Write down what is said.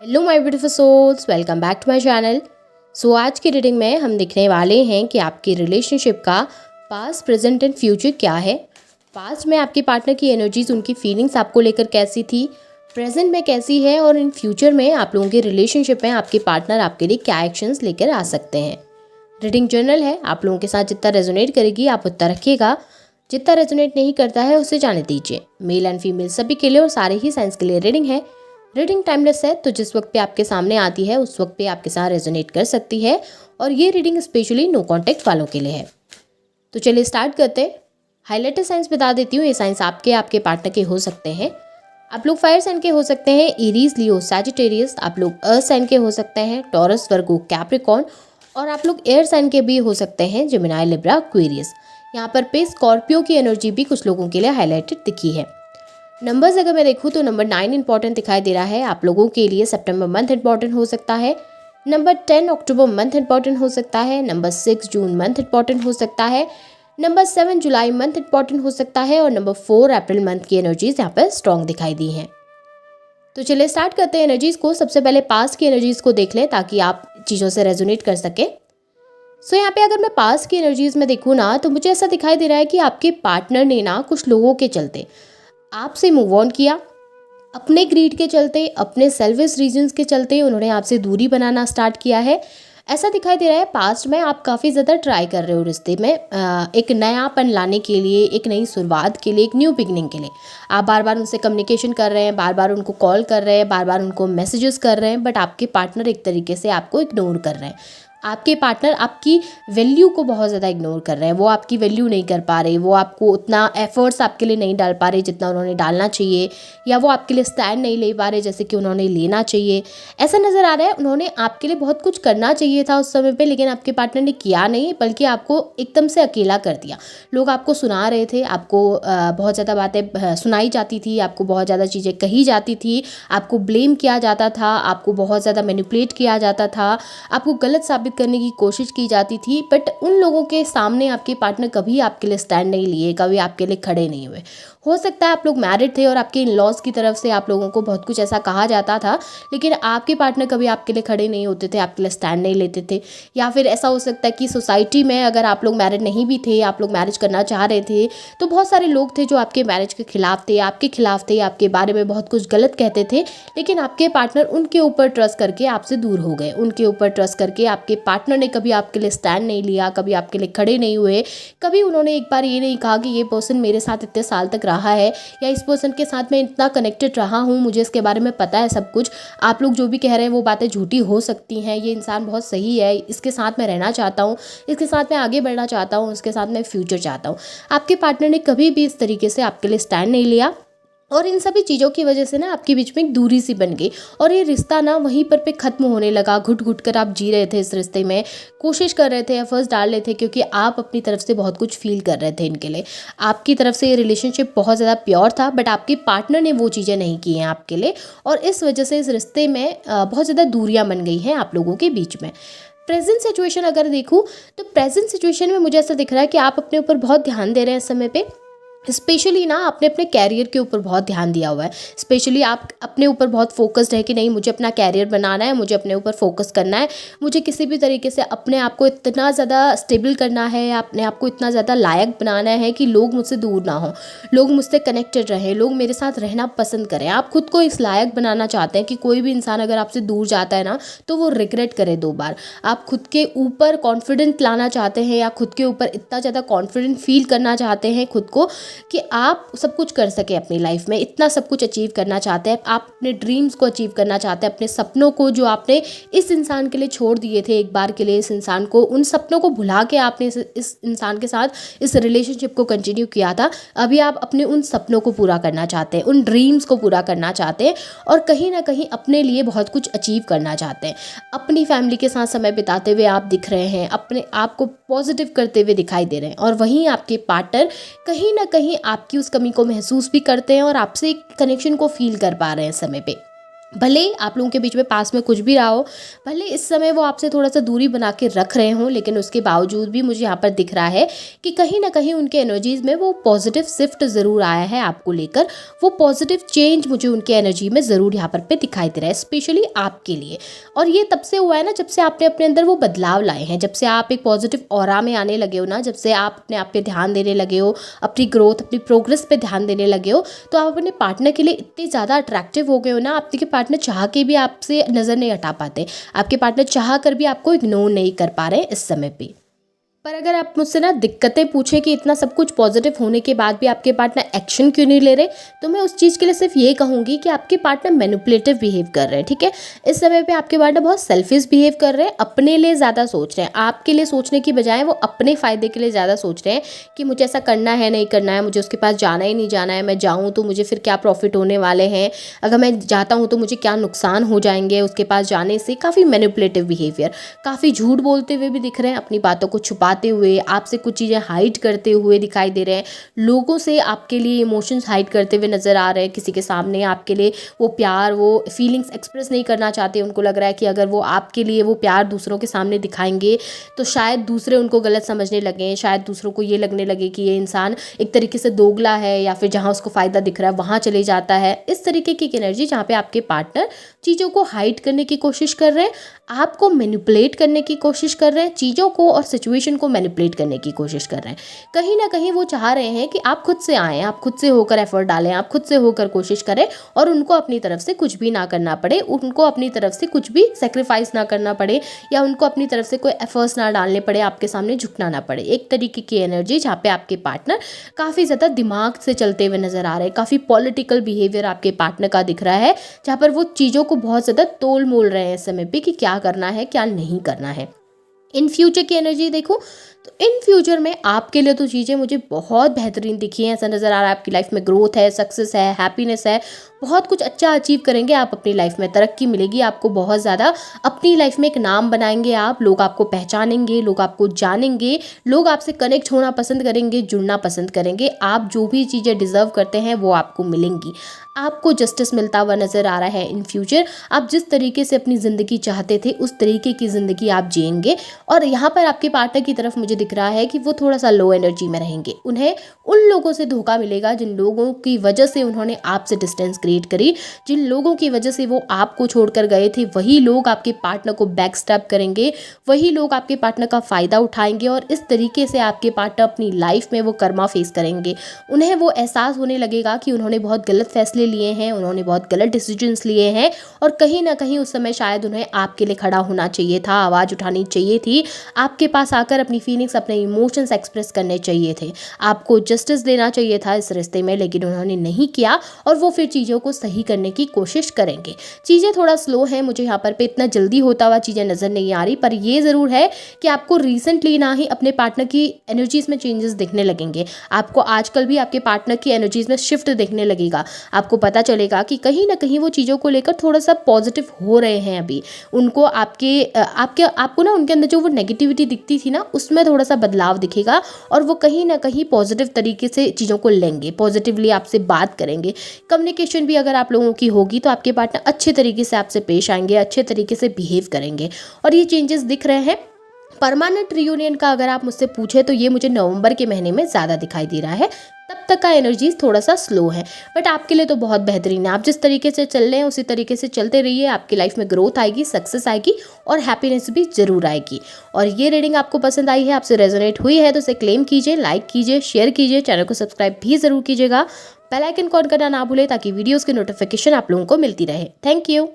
Hello my beautiful souls, welcome back to my channel. आज की reading में हम देखने वाले हैं कि आपकी रिलेशनशिप का पास्ट, प्रेजेंट एंड फ्यूचर क्या है। पास्ट में आपके पार्टनर की एनर्जीज, उनकी फीलिंग्स आपको लेकर कैसी थी, प्रेजेंट में कैसी है, और इन फ्यूचर में आप लोगों के रिलेशनशिप में आपके पार्टनर आपके लिए क्या एक्शंस लेकर आ सकते हैं। रीडिंग जर्नल है, आप लोगों के साथ जितना रेजोनेट करेगी आप उतना रखिएगा, जितना रेजोनेट नहीं करता है उसे जाने दीजिए। मेल एंड फीमेल सभी के लिए और सारे ही साइंस के लिए रीडिंग है। रीडिंग टाइमलेस है, तो जिस वक्त पे आपके सामने आती है उस वक्त पे आपके साथ रेजोनेट कर सकती है, और ये रीडिंग स्पेशली नो कॉन्टेक्ट वालों के लिए है। तो चलिए स्टार्ट करते हैं। हाईलाइटर साइंस बता देती हूँ, ये साइंस आपके पार्टनर के हो सकते हैं। आप लोग फायर साइन के हो सकते हैं, एरीज, लियो, सैजिटेरियस। आप लोग अर्थ साइन के हो सकते हैं, टॉरस, वर्गो, कैप्रिकॉर्न। और आप लोग एयर साइन के भी हो सकते हैं, जेमिनी, लिब्रा, एक्वेरियस। यहाँ पर पे स्कॉर्पियो की एनर्जी भी कुछ लोगों के लिए हाईलाइटेड दिखी है। नंबर्स अगर मैं देखूँ तो नंबर 9 इंपॉर्टेंट दिखाई दे रहा है। आप लोगों के लिए सितंबर मंथ इंपॉर्टेंट हो सकता है। नंबर 10 अक्टूबर मंथ इंपॉर्टेंट हो सकता है। नंबर 6 जून मंथ इंपॉर्टेंट हो सकता है। नंबर 7 जुलाई मंथ इंपॉर्टेंट हो सकता है। और नंबर 4 अप्रैल मंथ की एनर्जीज यहाँ पर स्ट्रॉन्ग दिखाई दी हैं। तो चलिए स्टार्ट करते हैं एनर्जीज को। सबसे पहले पास्ट की एनर्जीज को देख लें ताकि आप चीज़ों से रेजोनेट कर सके। यहाँ पे अगर मैं पास्ट की एनर्जीज में देखूँ ना, तो मुझे ऐसा दिखाई दे रहा है कि आपके पार्टनर ने ना कुछ लोगों के चलते आपसे मूव ऑन किया। अपने ग्रीड के चलते, अपने सेल्फिश रीजंस के चलते उन्होंने आपसे दूरी बनाना स्टार्ट किया है। ऐसा दिखाई दे रहा है पास्ट में आप काफ़ी ज़्यादा ट्राई कर रहे हो रिश्ते में एक नयापन लाने के लिए, एक नई शुरुआत के लिए, एक न्यू बिगनिंग के लिए। आप बार बार उनसे कम्युनिकेशन कर रहे हैं, बार बार उनको कॉल कर रहे हैं, बार बार उनको मैसेजेस कर रहे हैं, बट आपके पार्टनर एक तरीके से आपको इग्नोर कर रहे हैं। आपके पार्टनर आपकी वैल्यू को बहुत ज़्यादा इग्नोर कर रहे हैं। वो आपकी वैल्यू नहीं कर पा रहे, वो आपको उतना एफर्ट्स आपके लिए नहीं डाल पा रहे जितना उन्होंने डालना चाहिए, या वो आपके लिए स्टैंड नहीं ले पा रहे जैसे कि उन्होंने लेना चाहिए। ऐसा नज़र आ रहा है उन्होंने आपके लिए बहुत कुछ करना चाहिए था उस समय पे, लेकिन आपके पार्टनर ने किया नहीं, बल्कि आपको एकदम से अकेला कर दिया। लोग आपको सुना रहे थे, आपको बहुत ज़्यादा बातें सुनाई जाती थी, आपको बहुत ज़्यादा चीज़ें कही जाती थी, आपको ब्लेम किया जाता था, आपको बहुत ज़्यादा मैनिपुलेट किया जाता था, आपको गलत साबित करने की कोशिश की जाती थी। बट उन लोगों के सामने आपके पार्टनर कभी आपके लिए स्टैंड नहीं लिए, कभी आपके लिए खड़े नहीं हुए। हो सकता है आप लोग मैरिड थे और आपके इन लॉज की तरफ से आप लोगों को बहुत कुछ ऐसा कहा जाता था, लेकिन आपके पार्टनर कभी आपके लिए खड़े नहीं होते थे, आपके लिए स्टैंड नहीं लेते थे। या फिर ऐसा हो सकता है कि सोसाइटी में अगर आप लोग मैरिड नहीं भी थे, आप लोग मैरिज करना चाह रहे थे, तो बहुत सारे लोग थे जो आपके मैरिज के खिलाफ थे, आपके खिलाफ थे, आपके बारे में बहुत कुछ गलत कहते थे। लेकिन आपके पार्टनर उनके ऊपर ट्रस्ट करके आपसे दूर हो गए। उनके ऊपर ट्रस्ट करके आपके पार्टनर ने कभी आपके लिए स्टैंड नहीं लिया, कभी आपके लिए खड़े नहीं हुए। कभी उन्होंने एक बार ये नहीं कहा कि ये पर्सन मेरे साथ इतने साल तक रहा है, या इस पर्सन के साथ मैं इतना कनेक्टेड रहा हूँ, मुझे इसके बारे में पता है सब कुछ। आप लोग जो भी कह रहे हैं वो बातें झूठी हो सकती हैं, ये इंसान बहुत सही है, इसके साथ मैं रहना चाहता हूँ, इसके साथ मैं आगे बढ़ना चाहता हूँ, इसके साथ मैं फ्यूचर चाहता हूँ। आपके पार्टनर ने कभी भी इस तरीके से आपके लिए स्टैंड नहीं लिया, और इन सभी चीज़ों की वजह से ना आपके बीच में एक दूरी सी बन गई, और ये रिश्ता ना वहीं पर पे ख़त्म होने लगा। घुट घुट कर आप जी रहे थे इस रिश्ते में, कोशिश कर रहे थे, एफर्ट्स डाल रहे थे, क्योंकि आप अपनी तरफ से बहुत कुछ फील कर रहे थे इनके लिए। आपकी तरफ से ये रिलेशनशिप बहुत ज़्यादा प्योर था, बट आपके पार्टनर ने वो चीज़ें नहीं की हैं आपके लिए, और इस वजह से इस रिश्ते में बहुत ज़्यादा दूरियाँ बन गई हैं आप लोगों के बीच में। प्रेजेंट सिचुएशन अगर देखूँ तो प्रेजेंट सिचुएशन में मुझे ऐसा दिख रहा है कि आप अपने ऊपर बहुत ध्यान दे रहे हैं इस समय पे। स्पेशली ना आपने अपने कैरियर के ऊपर बहुत ध्यान दिया हुआ है। स्पेशली आप अपने ऊपर बहुत फोकस्ड है कि नहीं, मुझे अपना कैरियर बनाना है, मुझे अपने ऊपर फोकस करना है, मुझे किसी भी तरीके से अपने आप को इतना ज़्यादा स्टेबल करना है, अपने आप को इतना ज़्यादा लायक बनाना है कि लोग मुझसे दूर ना हों, लोग मुझसे कनेक्टेड रहें, लोग मेरे साथ रहना पसंद करें। आप खुद को इस लायक बनाना चाहते हैं कि कोई भी इंसान अगर आपसे दूर जाता है ना, तो वो रिग्रेट करे 2 बार। आप खुद के ऊपर कॉन्फिडेंट लाना चाहते हैं, या खुद के ऊपर इतना ज़्यादा कॉन्फिडेंट फील करना चाहते हैं खुद को कि आप सब कुछ कर सके अपनी लाइफ में, इतना सब कुछ अचीव करना चाहते हैं। आप अपने ड्रीम्स को अचीव करना चाहते हैं, अपने सपनों को जो आपने इस इंसान के लिए छोड़ दिए थे एक बार के लिए, इस इंसान को, उन सपनों को भुला के आपने इस इंसान के साथ इस रिलेशनशिप को कंटिन्यू किया था। अभी आप अपने उन सपनों को पूरा करना चाहते हैं, उन ड्रीम्स को पूरा करना चाहते हैं, और कहीं ना कहीं अपने लिए बहुत कुछ अचीव करना चाहते हैं। अपनी फैमिली के साथ समय बिताते हुए आप दिख रहे हैं, अपने आप को पॉजिटिव करते हुए दिखाई दे रहे हैं, और वहीं आपके पार्टनर कहीं ना कहीं आपकी उस कमी को महसूस भी करते हैं और आपसे एक कनेक्शन को फील कर पा रहे हैं समय पे। भले आप लोगों के बीच में पास में कुछ भी रहा हो, भले इस समय वो आपसे थोड़ा सा दूरी बना के रख रहे हों, लेकिन उसके बावजूद भी मुझे यहाँ पर दिख रहा है कि कहीं ना कहीं उनके एनर्जीज़ में वो पॉजिटिव शिफ्ट ज़रूर आया है आपको लेकर। वो पॉजिटिव चेंज मुझे उनके एनर्जी में ज़रूर यहाँ पर पे दिखाई दे रहा है, स्पेशली आपके लिए। और ये तब से हुआ है ना जब से आपने अपने अंदर वो बदलाव लाए हैं, जब से आप एक पॉजिटिव ऑरा में आने लगे हो ना, जब से आप अपने आप पे ध्यान देने लगे हो, अपनी ग्रोथ, अपनी प्रोग्रेस पे ध्यान देने लगे हो, तो आप अपने पार्टनर के लिए इतने ज़्यादा अट्रैक्टिव हो गए हो ना। आपके पार्टनर चाह के भी आपसे नज़र नहीं हटा पाते, आपके पार्टनर चाह कर भी आपको इग्नोर नहीं कर पा रहे हैं इस समय पे। पर अगर आप मुझसे ना दिक्कतें पूछें कि इतना सब कुछ पॉजिटिव होने के बाद भी आपके पार्टनर एक्शन क्यों नहीं ले रहे, तो मैं उस चीज़ के लिए सिर्फ ये कहूँगी कि आपके पार्टनर मैनिपुलेटिव बिहेव कर रहे हैं। ठीक है, इस समय पे आपके पार्टनर बहुत सेल्फिश बिहेव कर रहे हैं, अपने लिए ज़्यादा सोच रहे हैं। आपके लिए सोचने की बजाय वो अपने फ़ायदे के लिए ज़्यादा सोच रहे हैं कि मुझे ऐसा करना है, नहीं करना है, मुझे उसके पास जाना ही नहीं जाना है, मैं जाऊँ तो मुझे फिर क्या प्रॉफिट होने वाले हैं, अगर मैं जाता हूँ तो मुझे क्या नुकसान हो जाएंगे उसके पास जाने से। काफ़ी मैनिपुलेटिव बिहेवियर, काफ़ी झूठ बोलते हुए भी दिख रहे हैं, अपनी बातों को छुपाते हुए, आपसे कुछ चीज़ें हाइड करते हुए दिखाई दे रहे हैं, लोगों से आपके लिए इमोशंस हाइड करते हुए नज़र आ रहे हैं। किसी के सामने आपके लिए वो प्यार, वो फीलिंग्स एक्सप्रेस नहीं करना चाहते। उनको लग रहा है कि अगर वो आपके लिए वो प्यार दूसरों के सामने दिखाएंगे तो शायद दूसरे उनको गलत समझने लगें, शायद दूसरों को ये लगने लगे कि ये इंसान एक तरीके से दोगला है, या फिर जहाँ उसको फ़ायदा दिख रहा है वहाँ चले जाता है। इस तरीके की एनर्जी जहाँ पे आपके पार्टनर चीज़ों को हाइड करने की कोशिश कर रहे हैं, आपको मैनिपुलेट करने की कोशिश कर रहे हैं, चीज़ों को और सिचुएशन को मैनिपुलेट करने की कोशिश कर रहे हैं। कहीं ना कहीं वो चाह रहे हैं कि आप खुद से आएँ, आप खुद से होकर एफर्ट डालें, आप खुद से होकर कोशिश करें, और उनको अपनी तरफ से कुछ भी ना करना पड़े, उनको अपनी तरफ से कुछ भी सेक्रीफाइस ना करना पड़े, या उनको अपनी तरफ से कोई एफर्ट्स ना डालने पड़े, आपके सामने झुकना ना पड़े। एक तरीके की एनर्जी जहाँ पे आपके पार्टनर काफ़ी ज़्यादा दिमाग से चलते हुए नज़र आ रहे हैं, काफ़ी पॉलिटिकल बिहेवियर आपके पार्टनर का दिख रहा है, जहाँ पर वो चीज़ों को बहुत ज़्यादा तोल मोल रहे हैं इस समय पे कि क्या करना है क्या नहीं करना है। इन फ्यूचर की एनर्जी देखो तो इन फ्यूचर में आपके लिए तो चीज़ें मुझे बहुत बेहतरीन दिखी हैं। ऐसा नज़र आ रहा है आपकी लाइफ में ग्रोथ है, सक्सेस है, हैप्पीनेस है, बहुत कुछ अच्छा अचीव करेंगे आप अपनी लाइफ में, तरक्की मिलेगी आपको बहुत ज़्यादा। अपनी लाइफ में एक नाम बनाएंगे आप, लोग आपको पहचानेंगे, लोग आपको जानेंगे, लोग आपसे कनेक्ट होना पसंद करेंगे, जुड़ना पसंद करेंगे। आप जो भी चीज़ें डिज़र्व करते हैं वो आपको मिलेंगी, आपको जस्टिस मिलता हुआ नज़र आ रहा है इन फ्यूचर। आप जिस तरीके से अपनी ज़िंदगी चाहते थे उस तरीके की ज़िंदगी आप जिएंगे। और यहाँ पर आपके पार्टनर की तरफ मुझे दिख रहा है कि वो थोड़ा सा लो एनर्जी में रहेंगे। उन्हें उन लोगों से धोखा मिलेगा जिन लोगों की वजह से उन्होंने आपसे डिस्टेंस क्रिएट करी, जिन लोगों की वजह से वो आपको छोड़कर गए थे, वही लोग आपके पार्टनर को बैकस्टैब करेंगे, वही लोग आपके पार्टनर का फ़ायदा उठाएंगे, और इस तरीके से आपके पार्टनर अपनी लाइफ में वो कर्मा फेस करेंगे। उन्हें वो एहसास होने लगेगा कि उन्होंने बहुत गलत फैसले लिए हैं, उन्होंने बहुत गलत डिसीजंस लिए हैं, और कहीं ना कहीं उस समय शायद उन्हें आपके लिए खड़ा होना चाहिए था, आवाज़ उठानी चाहिए थी, आपके पास आकर अपनी फीलिंग्स, अपने इमोशंस एक्सप्रेस करने चाहिए थे, आपको जस्टिस देना चाहिए था इस रिश्ते में, लेकिन उन्होंने नहीं किया। और वो फिर चीज़ों को सही करने की कोशिश करेंगे। चीज़ें थोड़ा स्लो है, मुझे यहाँ पर इतना जल्दी होता हुआ चीज़ें नज़र नहीं आ रही, पर ये ज़रूर है कि आपको रिसेंटली ना ही अपने पार्टनर की एनर्जीज़ में चेंजेस दिखने लगेंगे। आपको आजकल भी आपके पार्टनर की एनर्जीज़ में शिफ्ट दिखने लगेगा। आपको पता चलेगा कि कहीं ना कहीं वो चीज़ों को लेकर थोड़ा सा पॉजिटिव हो रहे हैं अभी। उनको आपको ना उनके अंदर जो वो नेगेटिविटी दिखती थी ना, उसमें थोड़ा सा बदलाव दिखेगा, और वो कहीं ना कहीं पॉजिटिव तरीके से चीज़ों को लेंगे, पॉजिटिवली आपसे बात करेंगे। कम्युनिकेशन भी अगर आप लोगों की होगी तो आपके पार्टनर अच्छे तरीके से आपसे पेश आएंगे, अच्छे तरीके से बिहेव करेंगे, और ये चेंजेस दिख रहे हैं। परमानेंट रियूनियन का अगर आप मुझसे पूछे तो ये मुझे नवंबर के महीने में ज़्यादा दिखाई दे रहा है। तब तक का एनर्जीज थोड़ा सा स्लो है, बट आपके लिए तो बहुत बेहतरीन है। आप जिस तरीके से चल रहे हैं उसी तरीके से चलते रहिए, आपकी लाइफ में ग्रोथ आएगी, सक्सेस आएगी, और हैप्पीनेस भी जरूर आएगी। और ये रीडिंग आपको पसंद आई है, आपसे रेजोनेट हुई है, तो इसे क्लेम कीजिए, लाइक कीजिए, शेयर कीजिए, चैनल को सब्सक्राइब भी ज़रूर कीजिएगा, बेल आइकन ऑन करना ना भूलें ताकि वीडियोज़ की नोटिफिकेशन आप लोगों को मिलती रहे। Thank you.